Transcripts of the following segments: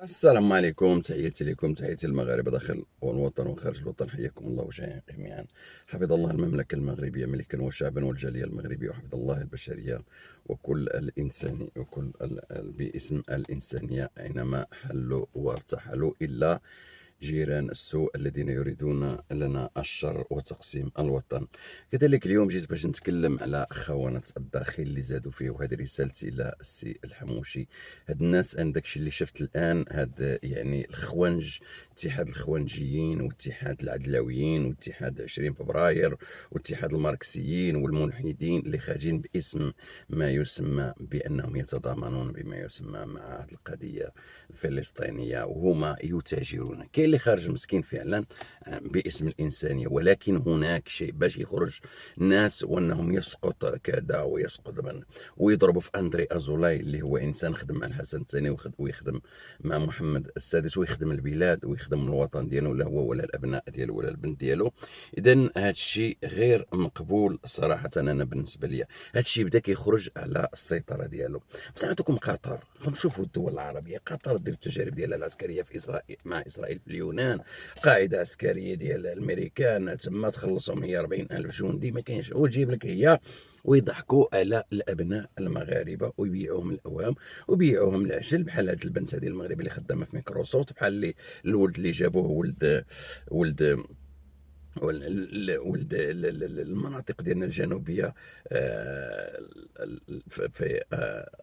السلام عليكم، تحياتي لكم، تحياتي للمغاربة داخل والوطن وخارج الوطن، حياكم الله جميعا. حفظ الله المملكة المغربية ملكا وشعبا والجالية المغربية، وحفظ الله البشرية وكل الإنسان وكل باسم الإنسانية أينما حلوا وارتحلوا، إلا جيران السوء الذين يريدون لنا الشر وتقسيم الوطن. كذلك اليوم جيت باش نتكلم على خونة الداخل اللي زادوا فيه، وهذه رسالتي إلى السي الحموشي. هاد الناس، أنا داكشي اللي شفت الآن، هاد يعني الخوانج، اتحاد الخوانجيين واتحاد العدلاويين واتحاد 20 فبراير واتحاد الماركسيين والملحدين اللي خارجين باسم ما يسمى بأنهم يتضامنون بما يسمى مع هذه القضية الفلسطينية، وهما يتاجرون. كاين اللي خارج مسكين فعلا باسم الإنسانية، ولكن هناك شيء باش يخرج ناس وأنهم يسقط كذا ويسقط من، ويضربوا في أندري أزولاي اللي هو إنسان خدم مع الحسن الثاني ويخدم مع محمد السادس ويخدم البلاد ويخدم الوطن ديالو، لا هو ولا الأبناء ديالو ولا البنت ديالو. إذن هذا الشيء غير مقبول صراحة. أنا بالنسبة لي هذا الشيء بدا كيخرج على السيطرة ديالو. بس نعطيكم قطر، نشوفوا الدول العربية. قطر دير التجارب ديالها العسكرية في إسرائيل، مع إسرائيل في اليونان، قاعدة عسكرية ديال الأمريكان تما تخلصهم هي 40,000 جندي، ما كاينش، وتجيب لك هي ويضحكوا على الابناء المغاربه ويبيعوهم الاوهام ويبيعوهم العجل. بحال هاد البنت هذه المغربيه اللي خدامه في مايكروسوفت، بحال اللي الولد اللي جابوه ولد ولد المناطق ديالنا الجنوبيه، في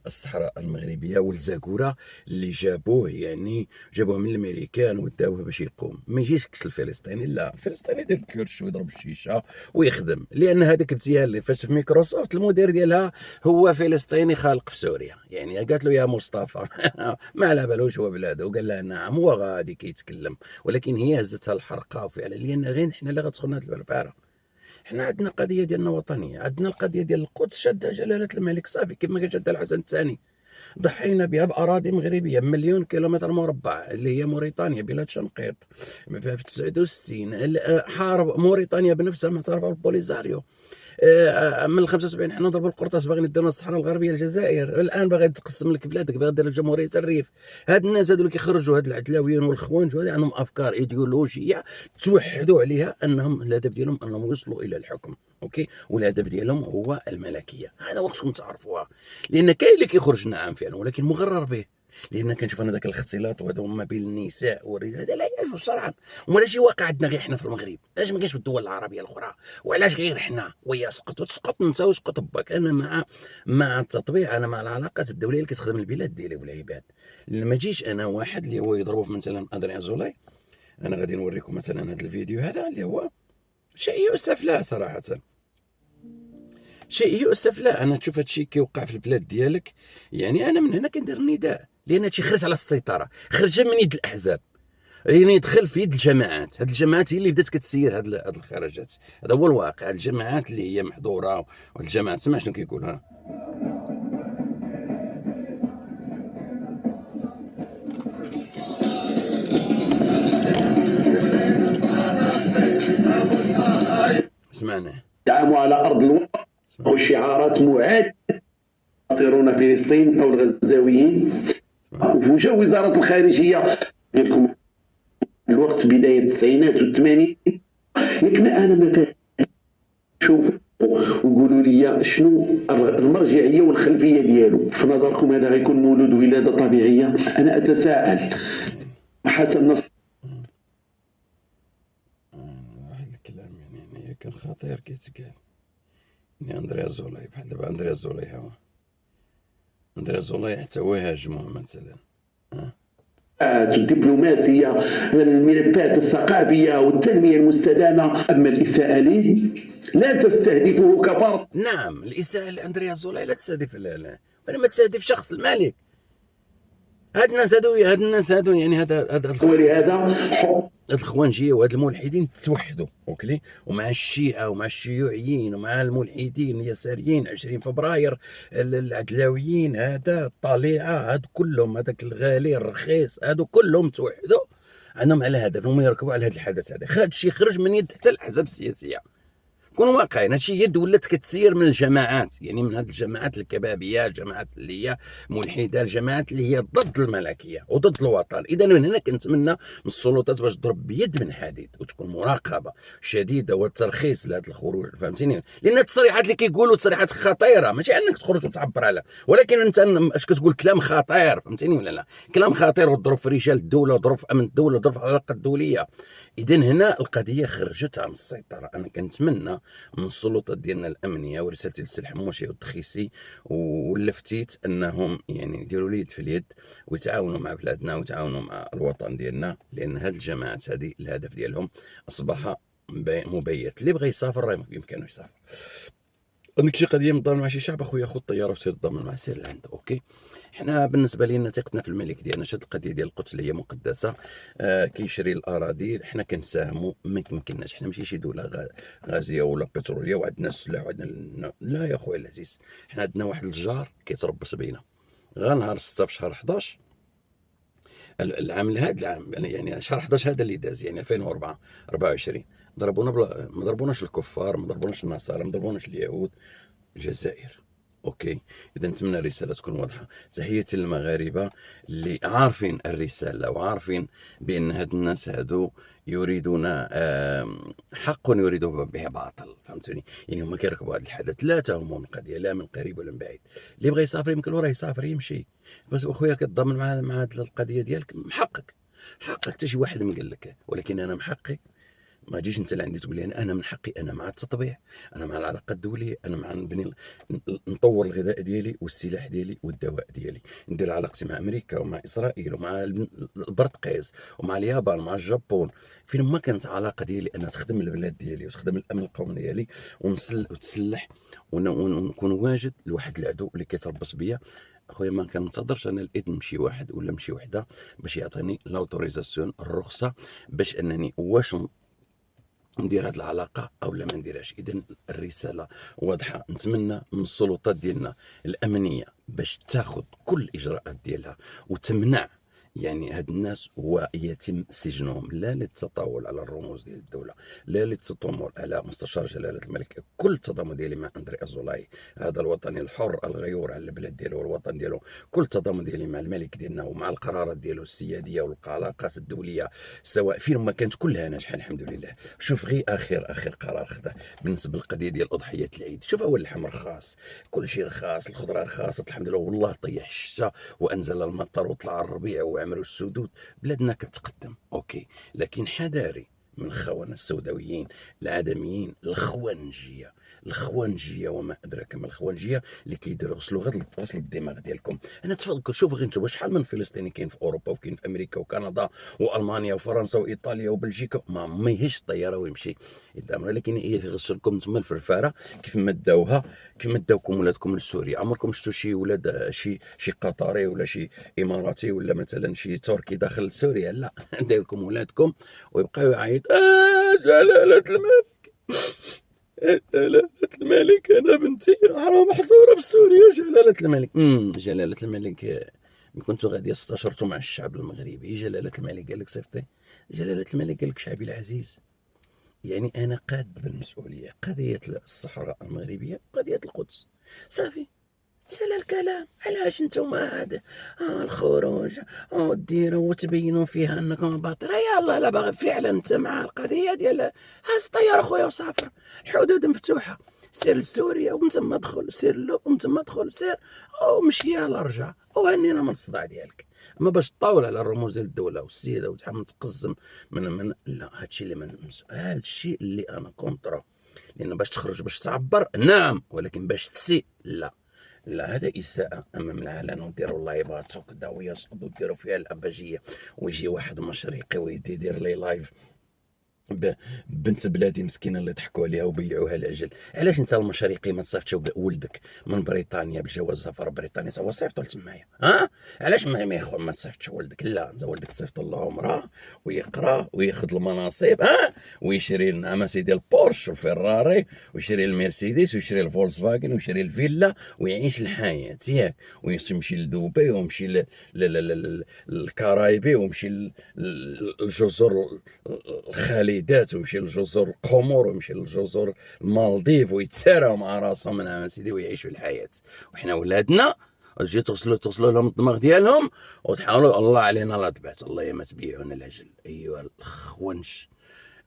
الصحراء المغربيه، ولد زاكوره اللي جابوه، يعني جابوه من الامريكان وداوه باش يقوم. ما يجيش كس الفلسطيني، لا، الفلسطيني يدير الكرش ويضرب الشيشه ويخدم، لان هذاك ابتيال اللي فاش في ميكروسوفت المدير ديالها هو فلسطيني خالق في سوريا. يعني قالت له يا مصطفى ما على بالوش هو بلاده، وقال لها نعم، هو غادي كيتكلم. ولكن هي هزتها الحرقه فعلا، لان غير حنا اللي غتسخن هذه البرباره. حنا عندنا قضيه ديالنا وطنيه، عندنا القضيه ديال القدس شادها جلاله الملك صافي، كما قال شادها الحسن الثاني. ضحينا بها باراضي مغربيه مليون كيلومتر مربع، اللي هي موريتانيا بلاد شنقيط في 69. حارب موريتانيا بنفسها ما تعرف البوليزاريو. من 75 حنا نضربوا القرطاس، باغيين يديروا الصحراء الغربيه الجزائر. الان باغي تقسم لك بلادك، باغي دير جمهوريه الريف. هاد الناس هادو اللي كيخرجوا هاد العدلاويين والخوانج هادو عندهم افكار ايديولوجيه توحدوا عليها انهم الهدف ديالهم انهم يوصلوا الى الحكم. اوكي، والهدف ديالهم هو الملكيه. هذا هو خصكم تعرفوها، لان كاين اللي كيخرج نعم فعلا، ولكن مغرر به. لان كنشوف انا ذاك الاختلاط وهذا ما بين النساء والرجال، هذا لا يجوز شرعا، ولا شي واقع عندنا غير حنا في المغرب. علاش ما كاينش في الدول العربيه الاخرى؟ وعلاش غير حنا؟ ويسقط وتسقط انت ويسقط باك. انا مع التطبيع، انا مع العلاقات الدوليه اللي كتخدم البلاد ديالي والعباد. ما جيش انا واحد اللي هو يضربه مثلا ادريان زولاي. انا غادي نوريكم مثلا هذا الفيديو هذا اللي هو شيء يؤسف له صراحه، شيء يؤسف له. انا تشوف هذا الشيء كيوقع في البلاد ديالك، يعني انا من هنا كندير النداء، لان هادشي خرج على السيطره، خرج من يد الاحزاب، يعني يدخل في يد الجماعات. هاد الجماعات هي اللي بدات كتسير هاد الخرجات. هذا هو الواقع. هاد الجماعات اللي هي محظوره، وهاد الجماعات سمع شنو كيقول. ها، سمعنا. دعموا على أرض الواقع وشعارات معادة يصيرون فلسطين أو الغزاويين. وجا وزارة الخارجية لكم الوقت بداية التسعينات والثمانينات، لكن أنا ما شوفوا وقولوا لي شنو المرجعية والخلفية ديالو. في نظركم هذا غيكون مولود ولادة طبيعية؟ أنا أتساءل حسب نص واحد الكلام يعني كان خطير كيتقال. يعني اندريا زولاي، بحال دابا اندريا زولاي، هو اندريا زولاي حتى هو يهاجموه مثلا. الدبلوماسية، الملفات الثقافية والتنمية المستدامة. أما الإساءة ليه لا تستهدفه كفرد. نعم، الاساءه لاندريا زولاي لا تستهدف، لا، ما تستهدف شخص الملك. هاد الناس هادو يعني ولهذا الخوانجيه وهاد الملحدين توحدوا، اوكي، ومع الشيعه ومع الشيوعيين ومع الملحدين اليساريين 20 فبراير، العدلاويين، هذا الطليعه، هاد كلهم، هذاك الغالي الرخيص، هادو كلهم توحدوا عندهم على هدف، هم يركبوا على هذا الحدث. هذا الشيء خرج من يد حتى الاحزاب السياسيه. كون واقعيين. هادشي هي ولات كتسير من الجماعات، يعني من هاد الجماعات الكبابيه، الجماعات اللي هي ملحده، الجماعات اللي هي ضد الملكيه وضد الوطن. اذا من هنا كنتمنى من السلطات باش تضرب بيد من حديد وتكون مراقبه شديده والترخيص لهذا الخروج، فهمتيني؟ لان التصريحات اللي كيقولوا تصريحات خطيره، ماشي انك تخرج وتعبر على، ولكن انت اش كتقول كلام خطير، فهمتيني ولا لا؟ كلام خطير وتضرب في رجال الدوله وتضرب في امن الدوله وتضرب في العلاقات الدوليه. اذا هنا القضيه خرجت عن السيطره. انا كنتمنى من السلطات ديالنا الامنيه، ورسالتي للسي الحموشي والدخيسي واللفتيت انهم يعني يديروا اليد في اليد ويتعاونوا مع بلادنا ويتعاونوا مع الوطن ديالنا، لان هاد الجماعات هذه الهدف ديالهم اصبح مبيت. اللي بغى يسافر راه يمكنه يسافر. عندك شي قضيه مضامن مع شي شعب اخويا، خذ الطياره وسير تضامن مع السير لعنده. اوكي، حنا بالنسبه لنا ثقتنا في الملك ديالنا. شاد القضيه ديال القدس اللي هي مقدسه، كيشري الاراضي، حنا كنساهموا. ما يمكنناش، حنا ماشي شي دوله غازيه ولا بتروليه وعندنا السلاح وعندنا، لا يا خويا العزيز، حنا عندنا واحد الجار كيتربص بينا. غير نهار 6 في شهر 11 العام هذا، العام يعني شهر 11 هذا اللي داز، يعني 2004 24 ضربونا ما ضربوناش الكفار، ما ضربوناش النصارى، ما ضربوناش اليهود، الجزائر. اوكي، اذا نتمنى الرساله تكون واضحه. تحياتي للمغاربه اللي عارفين الرساله وعارفين بان هاد الناس هادو يريدون حق يريدون به باطل، فهمتوني؟ يعني هما كيركبوا هذا الحدث، لا تهمهم القضيه لا من قريب ولا من بعيد. اللي بغى يسافر يمكن له راه يسافر يمشي، بس اخويا كتضامن مع هاد القضيه ديالك، حقك حتى شي واحد ما قال لك، ولكن انا من حقي. ما تجيش انت لعندي تقول لي انا من حقي، انا مع التطبيع، انا مع العلاقه الدوليه، انا مع نبني نطور الغذاء ديالي والسلاح ديالي والدواء ديالي، ندير علاقتي مع امريكا ومع اسرائيل ومع البرتقيز ومع اليابان ومع الجابون. فين ما كانت علاقه ديالي انا تخدم البلاد ديالي وتخدم الامن القومي ديالي وتسلح ونكون واجد لواحد العدو اللي كيتربص بيا، اخويا ما كننتظرش انا الاذن من شي واحد ولا من شي وحده باش يعطيني لاوتوريزاسيون، الرخصه باش انني واش ندير هذه العلاقه او لا ما نديرهاش. اذا الرساله واضحه. نتمنى من السلطات ديالنا الامنيه باش تاخذ كل الاجراءات ديالها وتمنع يعني هاد الناس ويتم سجنهم، لا للتطاول على الرموز ديال الدوله، لا للتطاول على مستشار جلاله الملك. كل التضامن ديالي مع اندري ازولاي، هذا الوطني الحر الغيور على البلاد ديالو والوطن ديالو. كل التضامن ديالي مع الملك ديالنا ومع القرارات ديالو السياديه والعلاقات الدوليه، سواء فين ما كانت كلها ناجحه الحمد لله. شوف غير اخر قرار خذا بالنسبه للقضيه ديال اضحيه العيد، شوف اول اللحم رخاص، كل شيء رخاص، الخضره رخاص الحمد لله، والله طيح الشتاء وانزل المطر وطلع الربيع وعملوا السدود، بلادنا كتقدم. اوكي، لكن حذاري من الخونه السوداويين العدميين الخوانجيه وما ادراك ما الخوانجيه اللي كيديروا غسلوا غسل الدماغ ديالكم. انا تفكر شوف غير انتم شحال من فلسطيني كاين في اوروبا وكاين في امريكا وكندا والمانيا وفرنسا وايطاليا وبلجيكا، ما يهش الطياره ويمشي قدام، ولكن يغسلكم تما الفرفاره كيف ما داوها، كيف ما داوكم ولادكم لسوريا. عمركم شفتوا شي ولاد شي قطري ولا شي اماراتي ولا مثلا شي تركي داخل سوريا؟ لا دايركم ولادكم ويبقاو يعيط جلاله الملك، جلالة الملك أنا بنتي راه محصورة في سوريا. جلالة الملك جلالة الملك كنتو غادي استشرتوا مع الشعب المغربي، جلالة الملك قال لك صيفطي، جلالة الملك قال لك شعبي العزيز، يعني أنا قاد بالمسؤولية قضية الصحراء المغربية وقضية القدس. صافي تسالى الكلام. علاش نتوما هذا الخروج وديروا وتبينوا فيها انكم باطل؟ يلا لا باغي فعلا انت مع القضيه ديال هاز الطياره خويا وسافر، الحدود مفتوحه، سير لسوريا ومن تما دخل، سير له ومن تما دخل، سير ومشي يلا رجع وهنينا من الصداع ديالك. اما باش تطاول على الرموز ديال الدوله والسياده وتحمل تقزم من لا، هادشي اللي من هادشي اللي انا كونطرا. لان باش تخرج باش تعبر نعم، ولكن باش تسيء لا. لا، هذا إساءة أمام العلن، وديروا لايفات وكذا ويسقطوا وديروا فيها الأباجية، ويجي واحد مشرقي ويدير لي لايف بنت بلادي مسكينه اللي ضحكوا عليها وبيعوها العجل. علاش انت المشارقي ما تصيفطش ولدك من بريطانيا بالجواز سفر بريطانيا هو صيفطو لتمايا؟ علاش ما تصيفطش ولدك؟ لا، انت ولدك تصيفط له عمره ويقرا وياخذ المناصب، ويشري لنا سيدي البورش والفيراري ويشري المرسيدس ويشري الفولكس فاجن ويشري الفيلا ويعيش الحياه ياك، ويمشي لدبي ويمشي للكرايبي ويمشي للجزر الخاليه السيدات ويمشي لجزر القمر ويمشي لجزر المالديف ويتساراو مع راسهم نعم سيدي ويعيشوا الحياة. وحنا ولادنا تجي تغسلوا لهم الدماغ ديالهم وتحاولوا الله علينا لا تبعت الله ما تبيعون العجل ايها الاخوانش،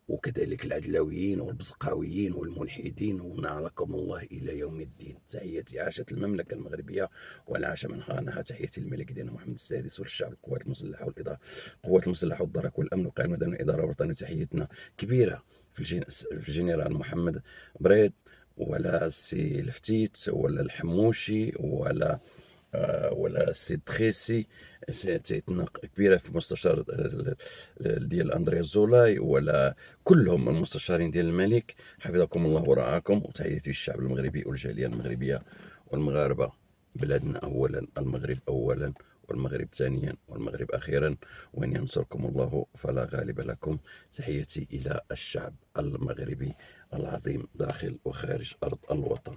وكذلك العدلاويين والبزقاويين والملحدين ونعلكم الله إلى يوم الدين. تحياتي، عاشت المملكة المغربية والعاش من خانها. تحياتي للملك ديالنا محمد السادس وللشعب، القوات المسلحة والإدارة، القوات المسلحة والدرك والأمن والقيادة المدنية والإدارة الوطنية. تحياتنا كبيرة في الجنرال محمد بريد ولا السي لفتيت ولا الحموشي ولا السي تخيسي. تحياتنا كبيره في مستشار ديال اندريا زولاي ولا كلهم المستشارين ديال الملك. حفظكم الله ورعاكم. وتحياتي للشعب المغربي والجاليه المغربيه والمغاربه. بلادنا اولا، المغرب اولا، والمغرب ثانيا، والمغرب اخيرا. وان ينصركم الله فلا غالب لكم. تحياتي الى الشعب المغربي العظيم داخل وخارج ارض الوطن.